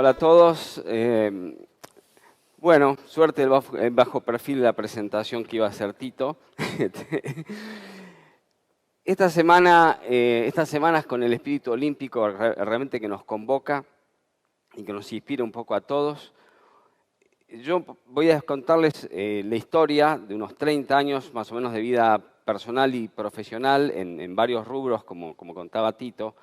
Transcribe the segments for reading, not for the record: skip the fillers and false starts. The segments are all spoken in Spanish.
Hola a todos. Bueno, suerte el bajo perfil de la presentación que iba a hacer Tito. Estas semanas con el espíritu olímpico realmente que nos convoca y que nos inspira un poco a todos. Yo voy a contarles la historia de unos 30 años más o menos de vida personal y profesional en varios rubros, como contaba Tito.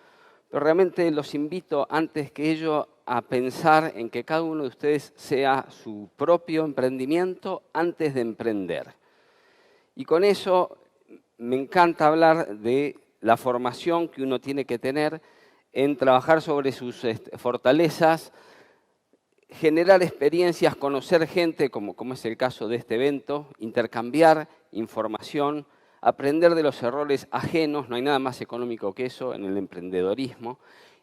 Pero realmente los invito, antes que ello, a pensar en que cada uno de ustedes sea su propio emprendimiento antes de emprender. Y con eso me encanta hablar de la formación que uno tiene que tener en trabajar sobre sus fortalezas, generar experiencias, conocer gente, como es el caso de este evento, intercambiar información, aprender de los errores ajenos, no hay nada más económico que eso en el emprendedorismo,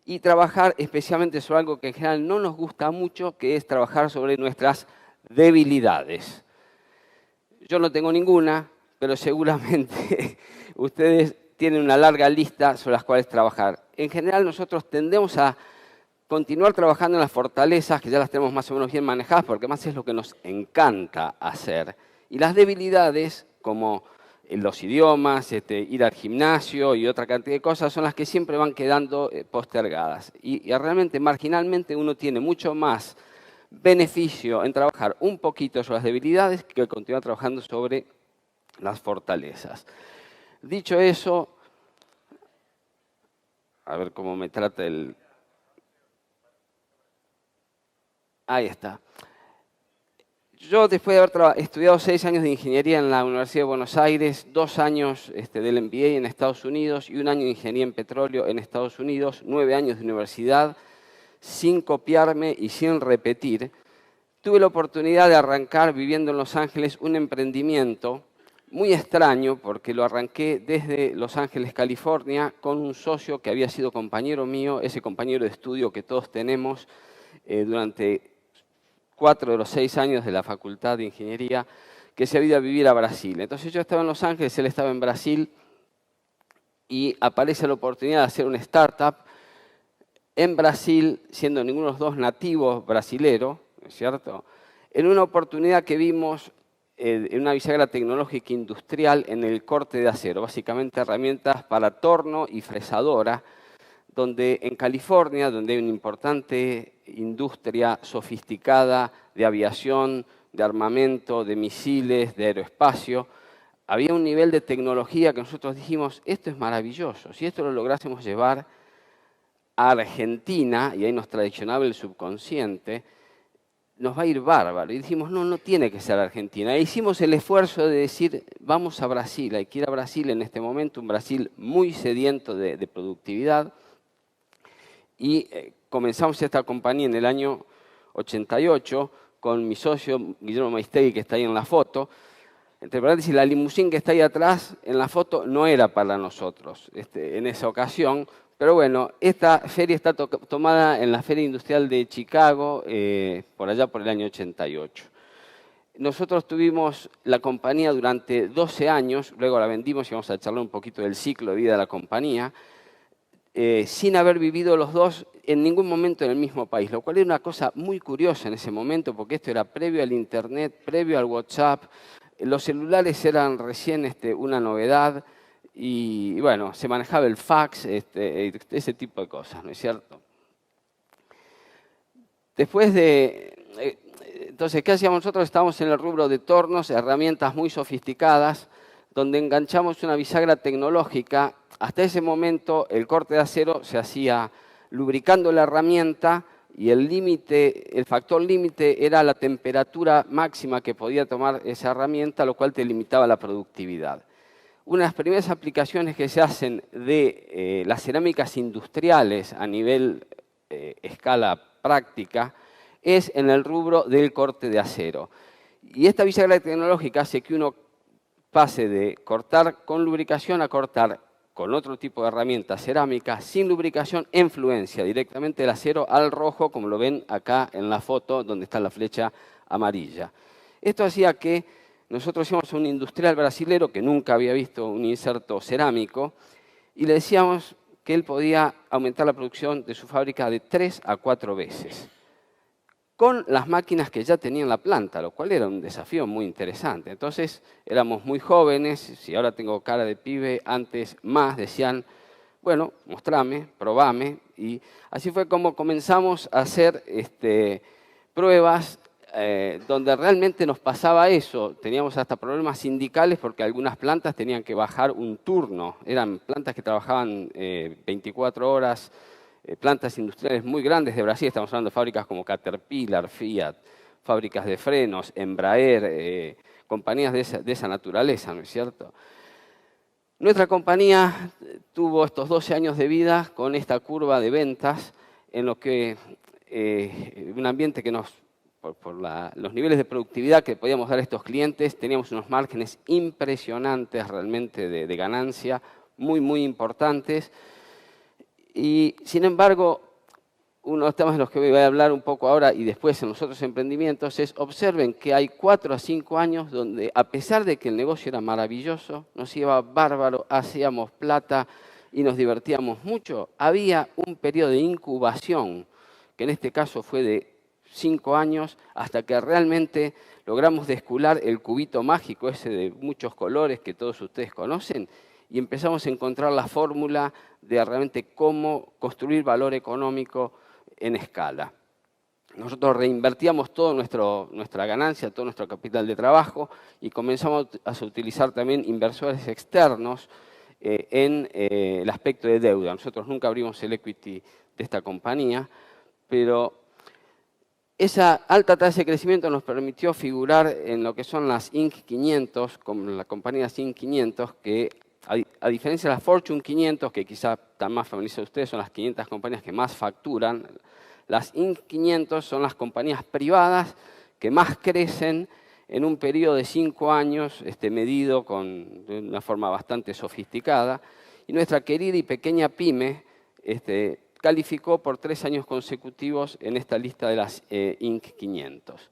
y trabajar especialmente sobre algo que en general no nos gusta mucho, que es trabajar sobre nuestras debilidades. Yo no tengo ninguna, pero seguramente ustedes tienen una larga lista sobre las cuales trabajar. En general nosotros tendemos a continuar trabajando en las fortalezas, que ya las tenemos más o menos bien manejadas, porque más es lo que nos encanta hacer. Y las debilidades, como los idiomas, ir al gimnasio y otra cantidad de cosas, son las que siempre van quedando postergadas. Y realmente, marginalmente, uno tiene mucho más beneficio en trabajar un poquito sobre las debilidades que continuar trabajando sobre las fortalezas. Dicho eso, a ver cómo me trata el... Ahí está. Yo, después de haber estudiado 6 años de ingeniería en la Universidad de Buenos Aires, 2 años del MBA en Estados Unidos y 1 año de ingeniería en petróleo en Estados Unidos, 9 años de universidad, sin copiarme y sin repetir, tuve la oportunidad de arrancar viviendo en Los Ángeles un emprendimiento muy extraño, porque lo arranqué desde Los Ángeles, California, con un socio que había sido compañero mío, ese compañero de estudio que todos tenemos durante 4 de los 6 años de la Facultad de Ingeniería, que se había ido a vivir a Brasil. Entonces yo estaba en Los Ángeles, él estaba en Brasil, y aparece la oportunidad de hacer una startup en Brasil, siendo ninguno de los dos nativos brasileros, ¿no es cierto? En una oportunidad que vimos en una bisagra tecnológica industrial en el corte de acero, básicamente herramientas para torno y fresadora, donde en California, donde hay una importante industria sofisticada de aviación, de armamento, de misiles, de aeroespacio, había un nivel de tecnología que nosotros dijimos, esto es maravilloso, si esto lo lográsemos llevar a Argentina, y ahí nos traicionaba el subconsciente, nos va a ir bárbaro. Y dijimos, no tiene que ser Argentina. E hicimos el esfuerzo de decir, vamos a Brasil, hay que ir a Brasil en este momento, un Brasil muy sediento de productividad. Y comenzamos esta compañía en el año 88 con mi socio Guillermo Maistegui, que está ahí en la foto. Entre paréntesis, la limusín que está ahí atrás en la foto no era para nosotros en esa ocasión. Pero bueno, esta feria está tomada en la Feria Industrial de Chicago, por allá por el año 88. Nosotros tuvimos la compañía durante 12 años, luego la vendimos y vamos a charlar un poquito del ciclo de vida de la compañía, sin haber vivido los dos en ningún momento en el mismo país, lo cual era una cosa muy curiosa en ese momento, porque esto era previo al Internet, previo al WhatsApp, los celulares eran recién una novedad y bueno, se manejaba el fax, ese tipo de cosas, ¿no es cierto? Después de... entonces, ¿qué hacíamos nosotros? Estábamos en el rubro de tornos, herramientas muy sofisticadas, donde enganchamos una bisagra tecnológica. Hasta ese momento el corte de acero se hacía lubricando la herramienta y el factor límite era la temperatura máxima que podía tomar esa herramienta, lo cual te limitaba la productividad. Una de las primeras aplicaciones que se hacen de las cerámicas industriales a nivel escala práctica es en el rubro del corte de acero. Y esta bisagra tecnológica hace que uno pase de cortar con lubricación a cortar con otro tipo de herramienta cerámica sin lubricación en fluencia, directamente del acero al rojo, como lo ven acá en la foto donde está la flecha amarilla. Esto hacía que nosotros íbamos a un industrial brasilero que nunca había visto un inserto cerámico y le decíamos que él podía aumentar la producción de su fábrica de 3 a 4 veces. con las máquinas que ya tenía en la planta, lo cual era un desafío muy interesante. Entonces, éramos muy jóvenes, si ahora tengo cara de pibe, antes más decían, bueno, mostrame, probame, y así fue como comenzamos a hacer pruebas donde realmente nos pasaba eso. Teníamos hasta problemas sindicales porque algunas plantas tenían que bajar un turno. Eran plantas que trabajaban 24 horas, plantas industriales muy grandes de Brasil. Estamos hablando de fábricas como Caterpillar, Fiat, fábricas de frenos, Embraer, compañías de esa naturaleza, ¿no es cierto? Nuestra compañía tuvo estos 12 años de vida con esta curva de ventas en lo que un ambiente que por los niveles de productividad que podíamos dar a estos clientes, teníamos unos márgenes impresionantes realmente de ganancia, muy, muy importantes. Y sin embargo, uno de los temas de los que voy a hablar un poco ahora y después en los otros emprendimientos es observen que hay 4 a 5 años donde a pesar de que el negocio era maravilloso, nos iba bárbaro, hacíamos plata y nos divertíamos mucho, había un periodo de incubación que en este caso fue de 5 años hasta que realmente logramos descular el cubito mágico ese de muchos colores que todos ustedes conocen y empezamos a encontrar la fórmula de realmente cómo construir valor económico en escala. Nosotros reinvertíamos toda nuestra ganancia, todo nuestro capital de trabajo y comenzamos a utilizar también inversores externos en el aspecto de deuda. Nosotros nunca abrimos el equity de esta compañía, pero esa alta tasa de crecimiento nos permitió figurar en lo que son las Inc. 500, como las compañías Inc. 500, que a diferencia de las Fortune 500, que quizá están más familiarizados ustedes, son las 500 compañías que más facturan, las Inc. 500 son las compañías privadas que más crecen en un periodo de 5 años, medido de una forma bastante sofisticada. Y nuestra querida y pequeña pyme calificó por 3 años consecutivos en esta lista de las Inc. 500.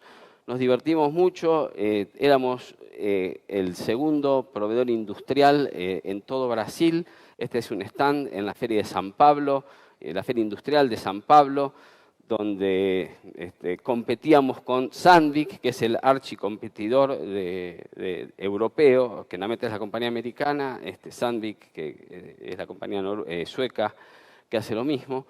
Nos divertimos mucho, éramos el segundo proveedor industrial en todo Brasil. Este es un stand en la Feria de San Pablo, la Feria Industrial de San Pablo, donde competíamos con Sandvik, que es el archicompetidor europeo, que normalmente es la compañía americana, Sandvik, que es la compañía sueca, que hace lo mismo.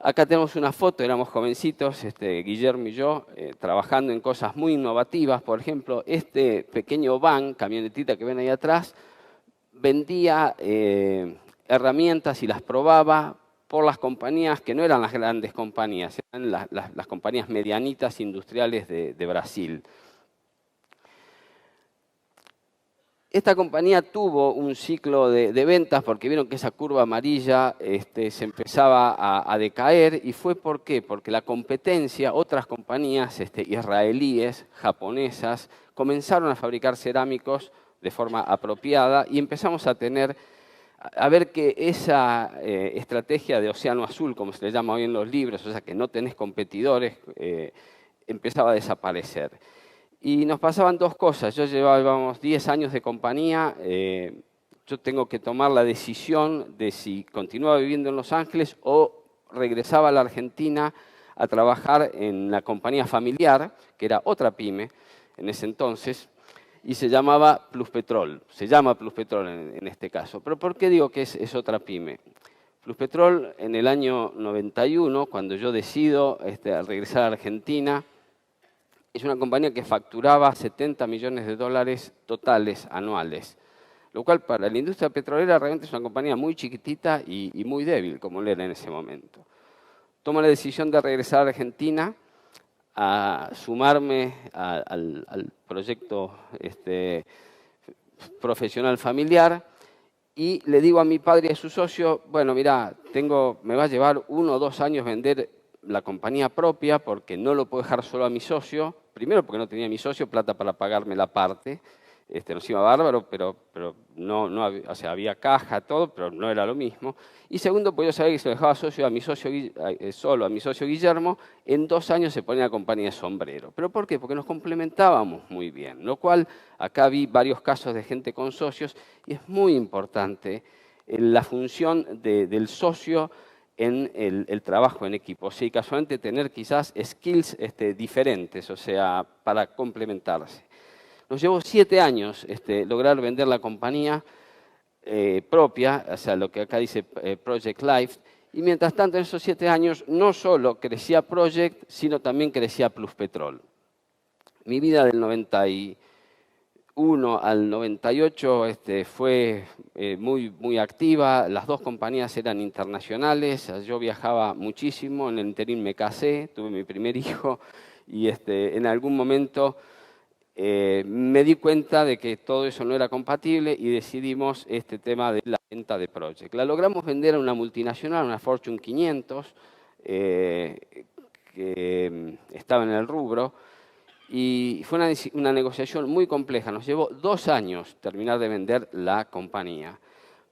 Acá tenemos una foto, éramos jovencitos, Guillermo y yo, trabajando en cosas muy innovativas. Por ejemplo, este pequeño van, camionetita que ven ahí atrás, vendía herramientas y las probaba por las compañías que no eran las grandes compañías, eran las compañías medianitas industriales de Brasil. Esta compañía tuvo un ciclo de ventas porque vieron que esa curva amarilla se empezaba a decaer. ¿Y fue por qué? Porque la competencia, otras compañías israelíes, japonesas, comenzaron a fabricar cerámicos de forma apropiada y empezamos a ver que esa estrategia de océano azul, como se le llama hoy en los libros, o sea que no tenés competidores, empezaba a desaparecer. Y nos pasaban dos cosas. Yo llevábamos 10 años de compañía. Yo tengo que tomar la decisión de si continuaba viviendo en Los Ángeles o regresaba a la Argentina a trabajar en la compañía familiar, que era otra pyme en ese entonces, y se llamaba Pluspetrol. Se llama Pluspetrol en este caso. ¿Pero por qué digo que es otra pyme? Pluspetrol en el año 91, cuando yo decido regresar a Argentina, es una compañía que facturaba 70 millones de dólares totales anuales, lo cual para la industria petrolera realmente es una compañía muy chiquitita y muy débil, como lo era en ese momento. Tomo la decisión de regresar a Argentina, a sumarme al proyecto profesional familiar y le digo a mi padre y a su socio, bueno, mira, me va a llevar 1 o 2 años vender la compañía propia porque no lo puedo dejar solo a mi socio. Primero porque no tenía mi socio plata para pagarme la parte, nos iba bárbaro, pero no había, o sea, había caja, todo, pero no era lo mismo. Y segundo, porque yo sabía que si lo dejaba solo a mi socio Guillermo, en 2 años se ponía la compañía de sombrero. ¿Pero por qué? Porque nos complementábamos muy bien, lo cual acá vi varios casos de gente con socios y es muy importante la función del socio en el trabajo en equipo. O sea, y casualmente tener quizás skills diferentes, o sea, para complementarse. Nos llevó 7 años lograr vender la compañía propia, o sea, lo que acá dice Project Life, y mientras tanto en esos 7 años no solo crecía Project, sino también crecía Pluspetrol. Mi vida del 91 al 98 fue muy activa, las dos compañías eran internacionales, yo viajaba muchísimo, en el interín me casé, tuve mi primer hijo y en algún momento me di cuenta de que todo eso no era compatible y decidimos este tema de la venta de Project. La logramos vender a una multinacional, una Fortune 500, que estaba en el rubro, y fue una negociación muy compleja. Nos llevó 2 años terminar de vender la compañía,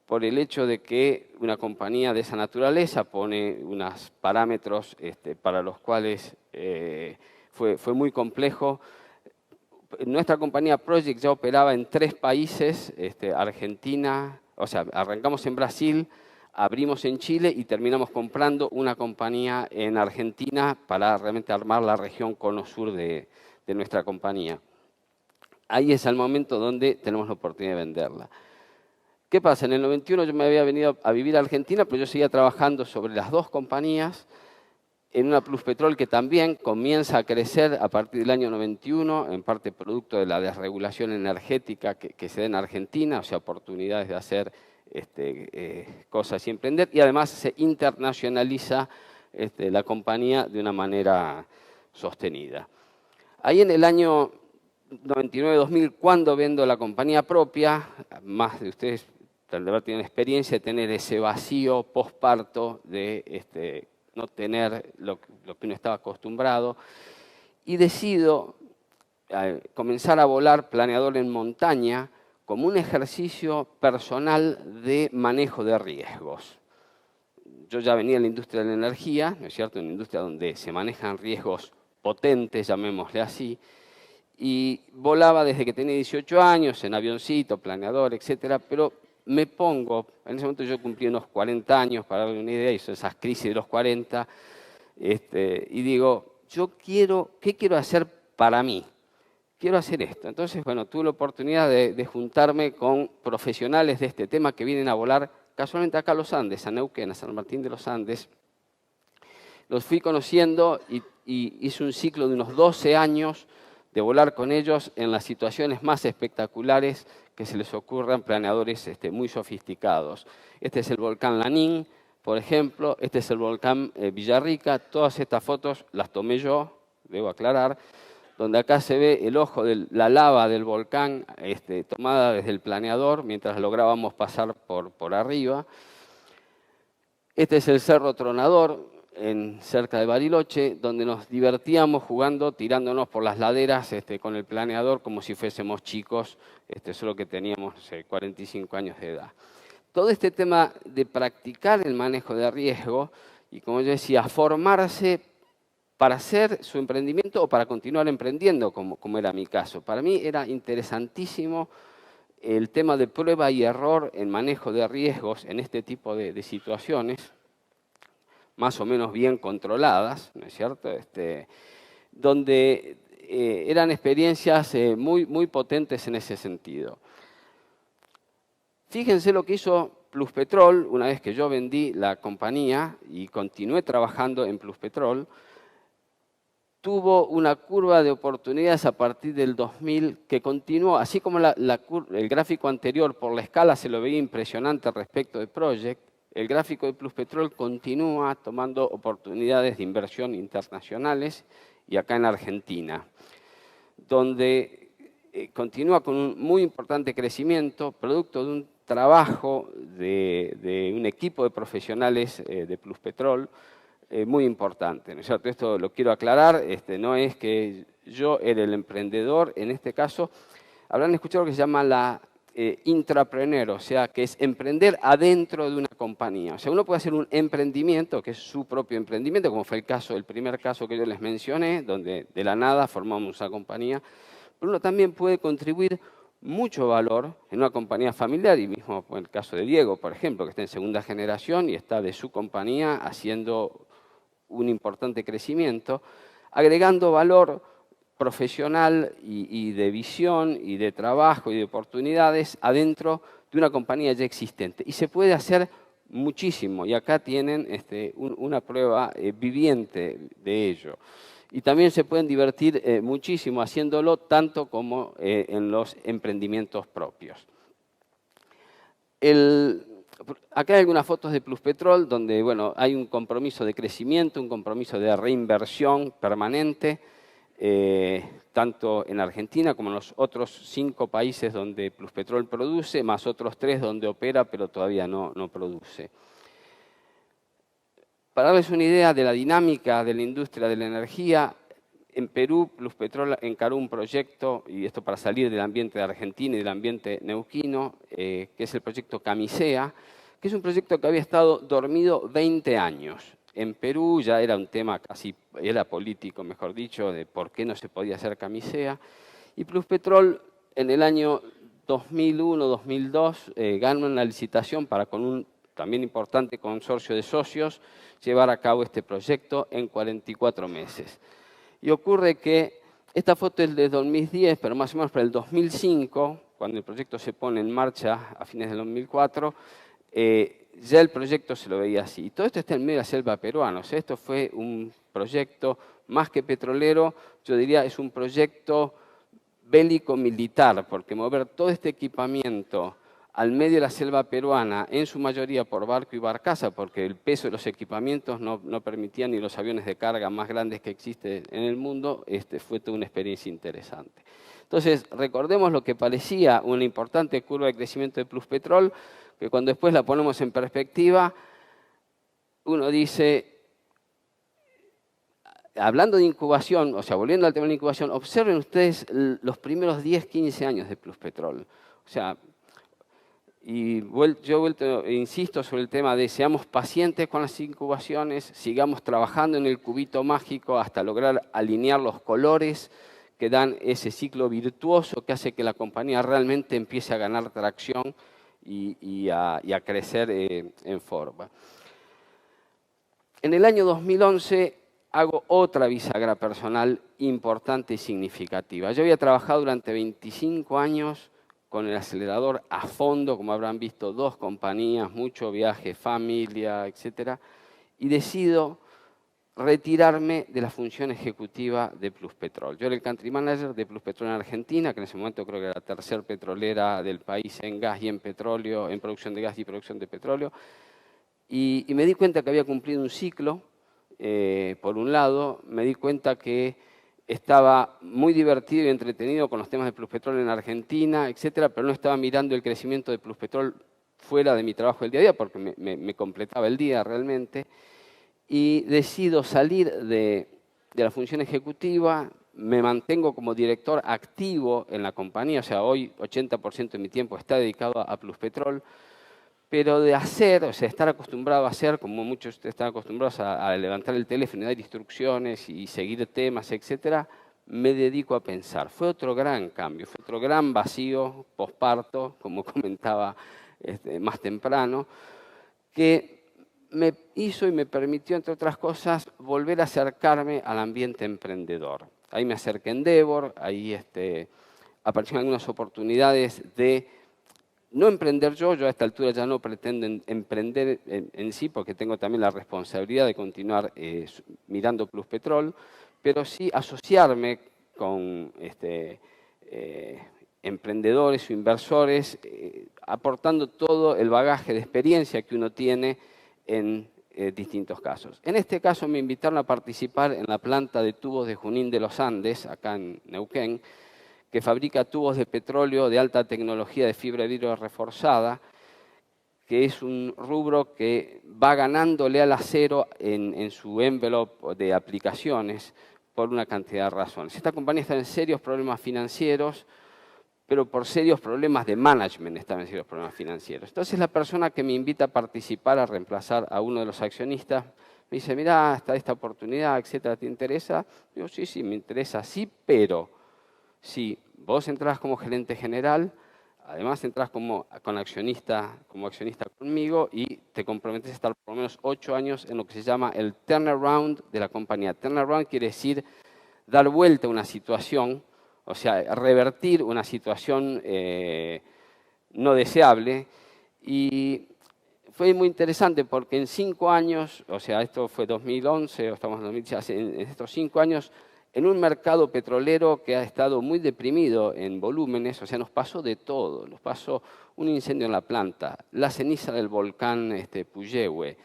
por el hecho de que una compañía de esa naturaleza pone unos parámetros para los cuales fue muy complejo. Nuestra compañía Project ya operaba en 3 países, Argentina, o sea, arrancamos en Brasil, abrimos en Chile y terminamos comprando una compañía en Argentina para realmente armar la región cono sur de nuestra compañía. Ahí es el momento donde tenemos la oportunidad de venderla. ¿Qué pasa? En el 91 yo me había venido a vivir a Argentina, pero yo seguía trabajando sobre las 2 compañías, en una Pluspetrol que también comienza a crecer a partir del año 91, en parte producto de la desregulación energética que se da en Argentina, o sea, oportunidades de hacer cosas y emprender, y además se internacionaliza la compañía de una manera sostenida. Ahí en el año 99-2000, cuando vendo la compañía propia, más de ustedes tendrán de haber tenido experiencia de tener ese vacío posparto de no tener lo que uno estaba acostumbrado, y decido comenzar a volar planeador en montaña como un ejercicio personal de manejo de riesgos. Yo ya venía de la industria de la energía, ¿no es cierto?, una industria donde se manejan riesgos potentes, llamémosle así, y volaba desde que tenía 18 años, en avioncito, planeador, etcétera, pero me pongo, en ese momento yo cumplí unos 40 años, para darle una idea, hizo esas crisis de los 40, y digo, ¿qué quiero hacer para mí? Quiero hacer esto. Entonces, bueno, tuve la oportunidad de juntarme con profesionales de este tema que vienen a volar casualmente acá a los Andes, a Neuquén, a San Martín de los Andes. Los fui conociendo y hice un ciclo de unos 12 años de volar con ellos en las situaciones más espectaculares que se les ocurran, planeadores muy sofisticados. Este es el volcán Lanín, por ejemplo, este es el volcán Villarrica. Todas estas fotos las tomé yo, debo aclarar, donde acá se ve el ojo de la lava del volcán tomada desde el planeador mientras lográbamos pasar por arriba. Este es el Cerro Tronador, cerca de Bariloche, donde nos divertíamos jugando, tirándonos por las laderas con el planeador como si fuésemos chicos, solo que teníamos 45 años de edad. Todo este tema de practicar el manejo de riesgo y, como yo decía, formarse para hacer su emprendimiento o para continuar emprendiendo, como era mi caso. Para mí era interesantísimo el tema de prueba y error en manejo de riesgos en este tipo de situaciones, más o menos bien controladas, ¿no es cierto?, donde eran experiencias muy potentes en ese sentido. Fíjense lo que hizo Pluspetrol una vez que yo vendí la compañía y continué trabajando en Pluspetrol. Tuvo una curva de oportunidades a partir del 2000 que continuó, así como el gráfico anterior por la escala se lo veía impresionante respecto de Project. El gráfico de Pluspetrol continúa tomando oportunidades de inversión internacionales y acá en Argentina, donde continúa con un muy importante crecimiento, producto de un trabajo de un equipo de profesionales de Pluspetrol muy importante, ¿no es cierto? Esto lo quiero aclarar, no es que yo era el emprendedor, en este caso, habrán escuchado lo que se llama la intrapreneur, o sea, que es emprender adentro de una compañía. O sea, uno puede hacer un emprendimiento, que es su propio emprendimiento, como fue el primer caso que yo les mencioné, donde de la nada formamos una compañía, pero uno también puede contribuir mucho valor en una compañía familiar, y mismo en el caso de Diego, por ejemplo, que está en segunda generación y está de su compañía haciendo un importante crecimiento, agregando valor profesional y de visión y de trabajo y de oportunidades adentro de una compañía ya existente. Y se puede hacer muchísimo, y acá tienen una prueba viviente de ello. Y también se pueden divertir muchísimo haciéndolo, tanto como en los emprendimientos propios. Acá hay algunas fotos de Pluspetrol donde bueno, hay un compromiso de crecimiento, un compromiso de reinversión permanente, tanto en Argentina como en los otros 5 países donde Pluspetrol produce, más otros 3 donde opera pero todavía no produce. Para darles una idea de la dinámica de la industria de la energía, en Perú Pluspetrol encaró un proyecto, y esto para salir del ambiente de Argentina y del ambiente neuquino, que es el proyecto Camisea, que es un proyecto que había estado dormido 20 años. En Perú ya era un tema casi, era político, mejor dicho, de por qué no se podía hacer Camisea. Y Pluspetrol en el año 2001-2002 ganó una licitación para con un también importante consorcio de socios llevar a cabo este proyecto en 44 meses. Y ocurre que esta foto es de 2010, pero más o menos para el 2005, cuando el proyecto se pone en marcha a fines del 2004, ya el proyecto se lo veía así. Y todo esto está en medio de la selva peruana. O sea, esto fue un proyecto más que petrolero, yo diría es un proyecto bélico-militar, porque mover todo este equipamiento al medio de la selva peruana, en su mayoría por barco y barcaza, porque el peso de los equipamientos no permitía ni los aviones de carga más grandes que existen en el mundo, fue toda una experiencia interesante. Entonces, recordemos lo que parecía una importante curva de crecimiento de Pluspetrol, que cuando después la ponemos en perspectiva, uno dice, hablando de incubación, o sea, volviendo al tema de la incubación, observen ustedes los primeros 10, 15 años de Pluspetrol. O sea, y yo insisto sobre el tema de seamos pacientes con las incubaciones, sigamos trabajando en el cubito mágico hasta lograr alinear los colores que dan ese ciclo virtuoso que hace que la compañía realmente empiece a ganar tracción y a crecer en forma. En el año 2011 hago otra bisagra personal importante y significativa. Yo había trabajado durante 25 años con el acelerador a fondo, como habrán visto, 2 compañías, mucho viaje, familia, etc. Y decido retirarme de la función ejecutiva de Pluspetrol. Yo era el country manager de Pluspetrol en Argentina, que en ese momento creo que era la tercera petrolera del país en gas y en petróleo, en producción de gas y producción de petróleo. Y me di cuenta que había cumplido un ciclo, por un lado, me di cuenta que estaba muy divertido y entretenido con los temas de Pluspetrol en Argentina, etcétera, pero no estaba mirando el crecimiento de Pluspetrol fuera de mi trabajo del día a día, porque me completaba el día realmente. Y decido salir de la función ejecutiva, me mantengo como director activo en la compañía, o sea, hoy 80% de mi tiempo está dedicado a Pluspetrol, pero de hacer, o sea, estar acostumbrado a hacer, como muchos de ustedes están acostumbrados a levantar el teléfono y dar instrucciones y seguir temas, etcétera, me dedico a pensar. Fue otro gran cambio, fue otro gran vacío posparto, como comentaba más temprano, que me hizo y me permitió, entre otras cosas, volver a acercarme al ambiente emprendedor. Ahí me acerqué a Endeavor, ahí aparecieron algunas oportunidades de no emprender yo a esta altura ya no pretendo emprender en sí, porque tengo también la responsabilidad de continuar mirando Pluspetrol, pero sí asociarme con emprendedores o inversores, aportando todo el bagaje de experiencia que uno tiene en distintos casos. En este caso me invitaron a participar en la planta de tubos de Junín de los Andes, acá en Neuquén, que fabrica tubos de petróleo de alta tecnología de fibra de vidrio reforzada, que es un rubro que va ganándole al acero en su envelope de aplicaciones por una cantidad de razones. Esta compañía está en serios problemas financieros, pero por serios problemas de management están en serios problemas financieros. Entonces la persona que me invita a participar, a reemplazar a uno de los accionistas, me dice, mirá, está esta oportunidad, etcétera, ¿te interesa? Digo, sí, me interesa, sí, pero Si vos entrás como gerente general, además entras como accionista conmigo y te comprometes a estar por lo menos 8 años en lo que se llama el turnaround de la compañía. Turnaround quiere decir dar vuelta a una situación, o sea, revertir una situación no deseable. Y fue muy interesante porque en 5 años, o sea, esto fue 2011, o estamos en 2010, en estos 5 años, en un mercado petrolero que ha estado muy deprimido en volúmenes, o sea, nos pasó de todo. Nos pasó un incendio en la planta, la ceniza del volcán Puyehue,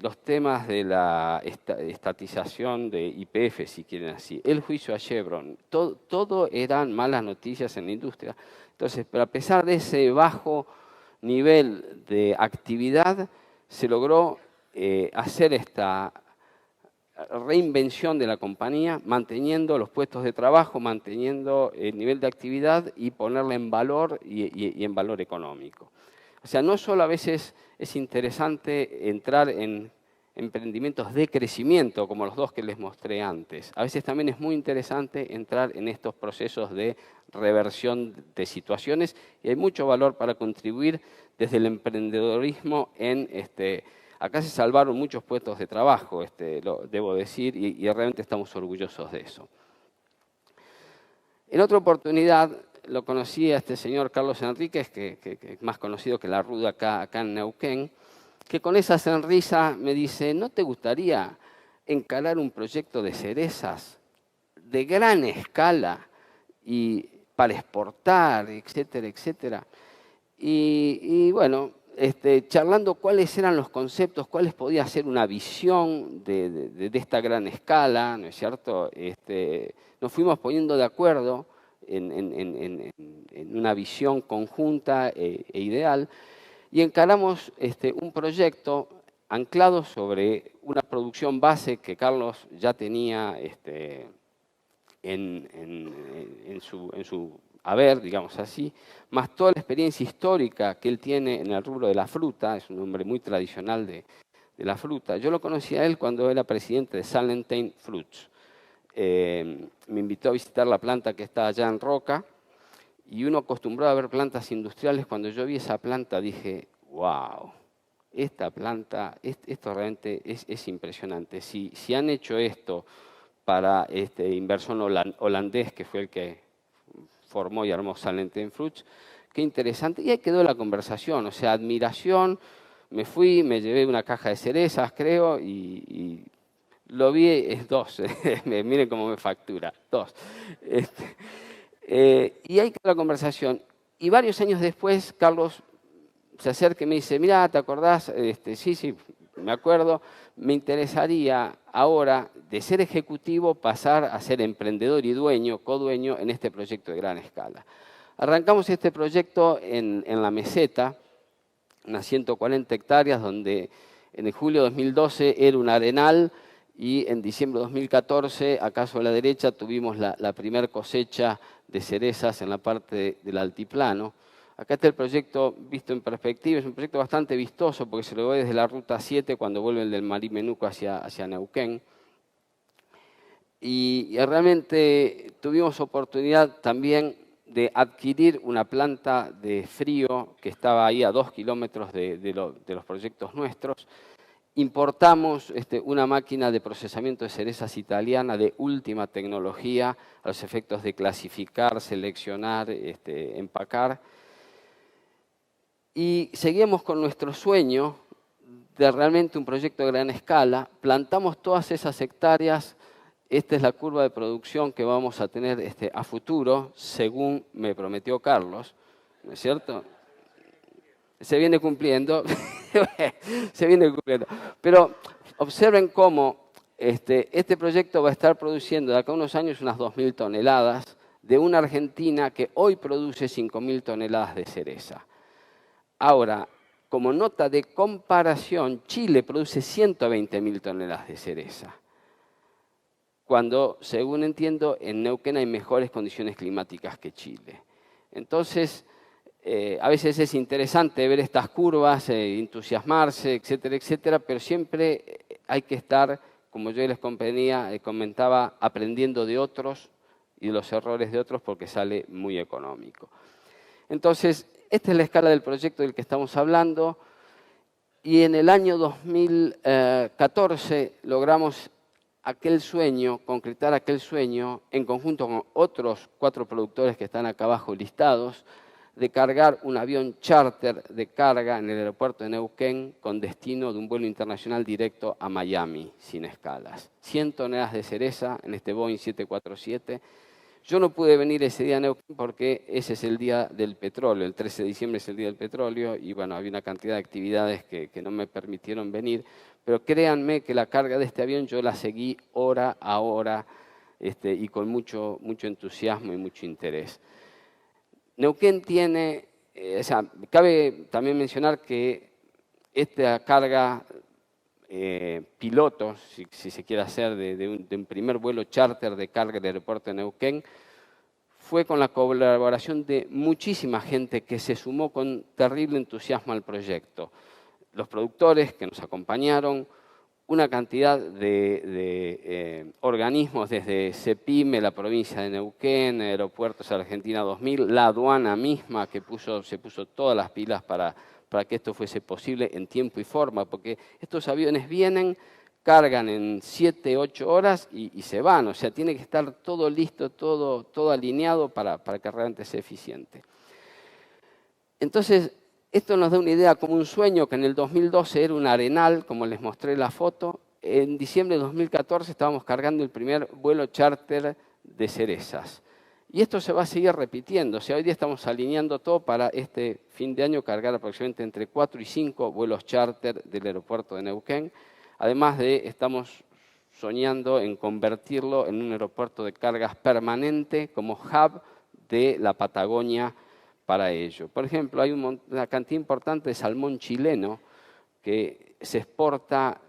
los temas de la estatización de YPF, si quieren así, el juicio a Chevron, todo eran malas noticias en la industria. Entonces, pero a pesar de ese bajo nivel de actividad, se logró hacer esta reinvención de la compañía, manteniendo los puestos de trabajo, manteniendo el nivel de actividad y ponerla en valor y en valor económico. O sea, no solo a veces es interesante entrar en emprendimientos de crecimiento, como los dos que les mostré antes. A veces también es muy interesante entrar en estos procesos de reversión de situaciones y hay mucho valor para contribuir desde el emprendedorismo en acá se salvaron muchos puestos de trabajo, lo debo decir, y realmente estamos orgullosos de eso. En otra oportunidad lo conocí a este señor Carlos Enríquez, que es más conocido que la Ruda acá en Neuquén, que con esa sonrisa me dice, ¿no te gustaría encarar un proyecto de cerezas de gran escala y para exportar, etcétera, etcétera? Y bueno, charlando cuáles eran los conceptos, cuáles podía ser una visión de esta gran escala, ¿no es cierto? Nos fuimos poniendo de acuerdo en una visión conjunta e ideal y encaramos un proyecto anclado sobre una producción base que Carlos ya tenía en su haber, digamos así, más toda la experiencia histórica que él tiene en el rubro de la fruta, es un hombre muy tradicional de la fruta. Yo lo conocí a él cuando era presidente de Salentine Fruits. Me invitó a visitar la planta que está allá en Roca y uno acostumbrado a ver plantas industriales. Cuando yo vi esa planta dije, wow, esta planta, esto realmente es impresionante. Si han hecho esto para este inversor holandés que fue el que formó y armó Salentine Fruits, qué interesante. Y ahí quedó la conversación, o sea, admiración. Me fui, me llevé una caja de cerezas, creo, y lo vi, es 2, miren cómo me factura, 2. Y ahí quedó la conversación. Y varios años después, Carlos se acerca y me dice, mira, ¿te acordás? Sí, me acuerdo, me interesaría ahora de ser ejecutivo pasar a ser emprendedor y dueño, codueño en este proyecto de gran escala. Arrancamos este proyecto en la meseta, unas 140 hectáreas, donde en el julio de 2012 era un arenal y en diciembre de 2014, acaso a la derecha, tuvimos la primera cosecha de cerezas en la parte del altiplano. Acá está el proyecto visto en perspectiva, es un proyecto bastante vistoso porque se lo ve desde la Ruta 7 cuando vuelve el del Marimenuco hacia Neuquén. Y realmente tuvimos oportunidad también de adquirir una planta de frío que estaba ahí a 2 kilómetros de los proyectos nuestros. Importamos una máquina de procesamiento de cerezas italiana de última tecnología a los efectos de clasificar, seleccionar, empacar. Y seguimos con nuestro sueño de realmente un proyecto de gran escala. Plantamos todas esas hectáreas. Esta es la curva de producción que vamos a tener a futuro, según me prometió Carlos, ¿no es cierto? Se viene cumpliendo, se viene cumpliendo. Pero observen cómo este proyecto va a estar produciendo de acá a unos años unas 2.000 toneladas de una Argentina que hoy produce 5.000 toneladas de cereza. Ahora, como nota de comparación, Chile produce 120.000 toneladas de cereza, cuando, según entiendo, en Neuquén hay mejores condiciones climáticas que Chile. Entonces, a veces es interesante ver estas curvas, entusiasmarse, etcétera, etcétera, pero siempre hay que estar, como yo les comentaba, aprendiendo de otros y de los errores de otros porque sale muy económico. Entonces, esta es la escala del proyecto del que estamos hablando. Y en el año 2014 logramos concretar aquel sueño, en conjunto con otros 4 productores que están acá abajo listados, de cargar un avión charter de carga en el aeropuerto de Neuquén con destino de un vuelo internacional directo a Miami, sin escalas. 100 toneladas de cereza en este Boeing 747. Yo no pude venir ese día a Neuquén porque ese es el día del petróleo, el 13 de diciembre es el día del petróleo y bueno, había una cantidad de actividades que no me permitieron venir, pero créanme que la carga de este avión yo la seguí hora a hora y con mucho entusiasmo y mucho interés. Neuquén tiene, cabe también mencionar que esta carga piloto, si se quiere hacer, de un primer vuelo charter de carga del aeropuerto de Neuquén, fue con la colaboración de muchísima gente que se sumó con terrible entusiasmo al proyecto. Los productores que nos acompañaron, una cantidad de organismos desde CEPIME, la provincia de Neuquén, Aeropuertos Argentina 2000, la aduana misma que se puso todas las pilas para que esto fuese posible en tiempo y forma, porque estos aviones vienen, cargan en 7, 8 horas y se van, o sea, tiene que estar todo listo, todo alineado para que realmente sea eficiente. Entonces, esto nos da una idea como un sueño que en el 2012 era un arenal, como les mostré la foto. En diciembre de 2014 estábamos cargando el primer vuelo charter de cerezas. Y esto se va a seguir repitiendo. O sea, hoy día estamos alineando todo para este fin de año cargar aproximadamente entre 4 y 5 vuelos charter del aeropuerto de Neuquén. Además estamos soñando en convertirlo en un aeropuerto de cargas permanente como hub de la Patagonia para ello. Por ejemplo, hay una cantidad importante de salmón chileno que se exporta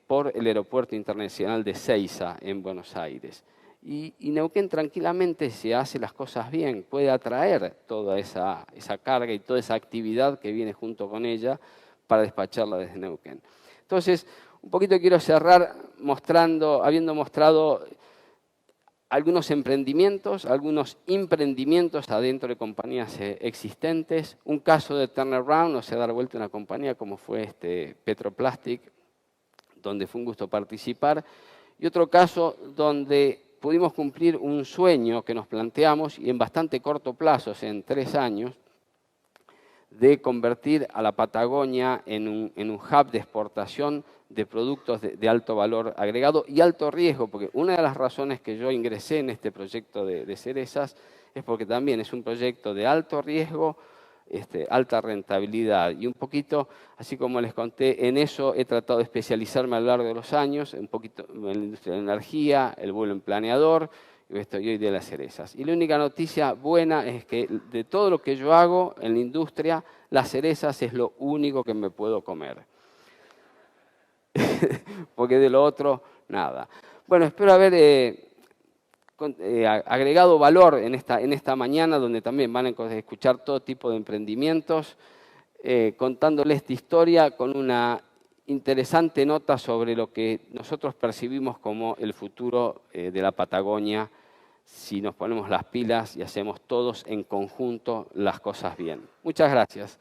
por el Aeropuerto Internacional de Seiza en Buenos Aires. Y Neuquén tranquilamente, si hace las cosas bien, puede atraer toda esa carga y toda esa actividad que viene junto con ella para despacharla desde Neuquén. Entonces, un poquito quiero cerrar habiendo mostrado algunos emprendimientos, algunos emprendimientos adentro de compañías existentes, un caso de turnaround, o sea, dar vuelta a una compañía como fue Petroplastic, donde fue un gusto participar, y otro caso donde pudimos cumplir un sueño que nos planteamos y en bastante corto plazo, o sea, en 3 años, de convertir a la Patagonia en un hub de exportación de productos de alto valor agregado y alto riesgo, porque una de las razones que yo ingresé en este proyecto de cerezas es porque también es un proyecto de alto riesgo, alta rentabilidad. Y un poquito, así como les conté, en eso he tratado de especializarme a lo largo de los años, un poquito en la industria de la energía, el vuelo en planeador, y hoy de las cerezas. Y la única noticia buena es que de todo lo que yo hago en la industria, las cerezas es lo único que me puedo comer. Porque de lo otro, nada. Bueno, espero haber agregado valor en esta mañana, donde también van a escuchar todo tipo de emprendimientos, contándoles esta historia con una interesante nota sobre lo que nosotros percibimos como el futuro de la Patagonia si nos ponemos las pilas y hacemos todos en conjunto las cosas bien. Muchas gracias.